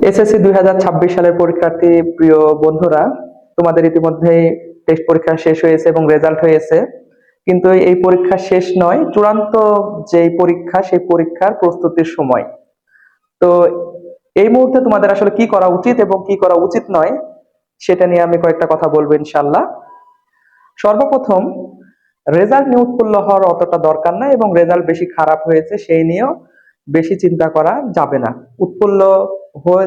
SSC 2026 সালের পরীক্ষার্থী প্রিয় বন্ধুরা, তোমাদের ইতিমধ্যেই টেস্ট পরীক্ষা শেষ হয়েছে এবং রেজাল্ট হয়েছে। কিন্তু এই পরীক্ষা শেষ নয়, চূড়ান্ত যে পরীক্ষা সেই পরীক্ষার প্রস্তুতির সময়। তো এই মুহূর্তে তোমাদের আসলে কি করা উচিত এবং কি করা উচিত নয় সেটা নিয়ে আমি কয়েকটা কথা বলবো ইনশাল্লাহ। সর্বপ্রথম, রেজাল্ট নিয়ে উৎফুল্ল হওয়ার অতটা দরকার নাই এবং রেজাল্ট বেশি খারাপ হয়েছে সেই নিয়েও বেশি চিন্তা করা যাবে না। উৎফুল্ল হয়ে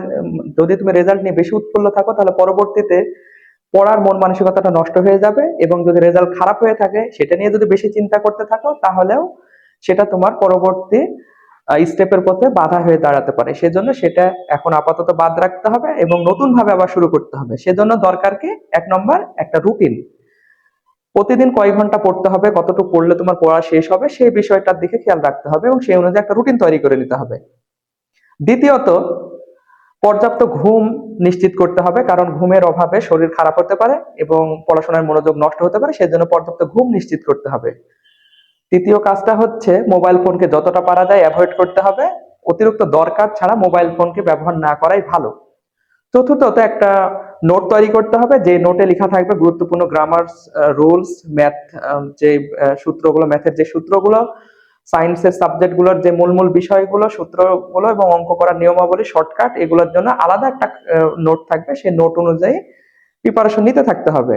যদি তুমি রেজাল্ট নিয়ে বেশি উৎফুল্ল থাকো তাহলে পরবর্তীতে পড়ার মন মানসিকতাটা নষ্ট হয়ে যাবে, এবং যদি রেজাল্ট খারাপ হয়ে থাকে সেটা নিয়ে যদি বেশি চিন্তা করতে থাকো তাহলেও সেটা তোমার পরবর্তী স্টেপের পথে বাধা হয়ে দাঁড়াতে পারে। সেজন্য সেটা এখন আপাতত বাদ রাখতে হবে এবং নতুন ভাবে আবার শুরু করতে হবে। সেজন্য দরকার কি, 1 নম্বর একটা রুটিন। প্রতিদিন কয় ঘন্টা পড়তে হবে, কতটুকু পড়লে তোমার পড়া শেষ হবে সেই বিষয়টার দিকে খেয়াল রাখতে হবে এবং সেই অনুযায়ী একটা রুটিন তৈরি করে নিতে হবে। দ্বিতীয়ত, পর্যাপ্ত ঘুম নিশ্চিত করতে হবে, কারণ ঘুমের অভাবে শরীর খারাপ হতে পারে এবং পড়াশোনার মনোযোগ নষ্ট হতে পারে, সেজন্য পর্যাপ্ত ঘুম নিশ্চিত করতে হবে। তৃতীয় কাজটা হচ্ছে মোবাইল ফোনকে যতটা পারা যায় অ্যাভয়েড করতে হবে। অতিরিক্ত দরকার ছাড়া মোবাইল ফোনকে ব্যবহার না করাই ভালো। চতুর্থত, একটা নোট তৈরি করতে হবে, যে নোটে লেখা থাকবে গুরুত্বপূর্ণ গ্রামার রুলস, ম্যাথ, যে সূত্রগুলো, ম্যাথের যে সূত্রগুলো, সায়েন্সের সাবজেক্ট গুলোর যে মূল মূল বিষয়গুলো, সূত্রগুলো এবং অঙ্ক করার নিয়মাবলী, শর্টকাট, এগুলোর জন্য আলাদা একটা নোট থাকবে। সেই নোট অনুযায়ী প্রিপারেশন নিতে থাকতে হবে।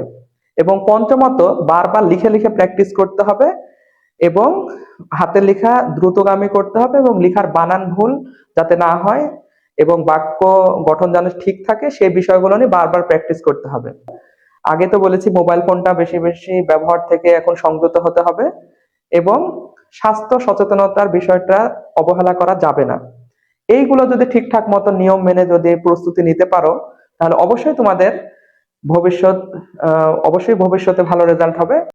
এবং পঞ্চমত, বারবার লিখে লিখে প্র্যাকটিস করতে হবে এবং হাতের লেখা দ্রুতগামী করতে হবে এবং লেখার বানান ভুল যাতে না হয় এবং বাক্য গঠন যেন ঠিক থাকে সেই বিষয়গুলো নিয়ে বারবার প্র্যাকটিস করতে হবে। আগে তো বলেছি মোবাইল ফোনটা বেশি বেশি ব্যবহার থেকে এখন সংযত হতে হবে এবং স্বাস্থ্য সচেতনতার বিষয়টা অবহেলা করা যাবে না। এইগুলো যদি ঠিকঠাক মতো নিয়ম মেনে যদি প্রস্তুতি নিতে পারো তাহলে অবশ্যই তোমাদের ভবিষ্যৎ অবশ্যই ভবিষ্যতে ভালো রেজাল্ট হবে।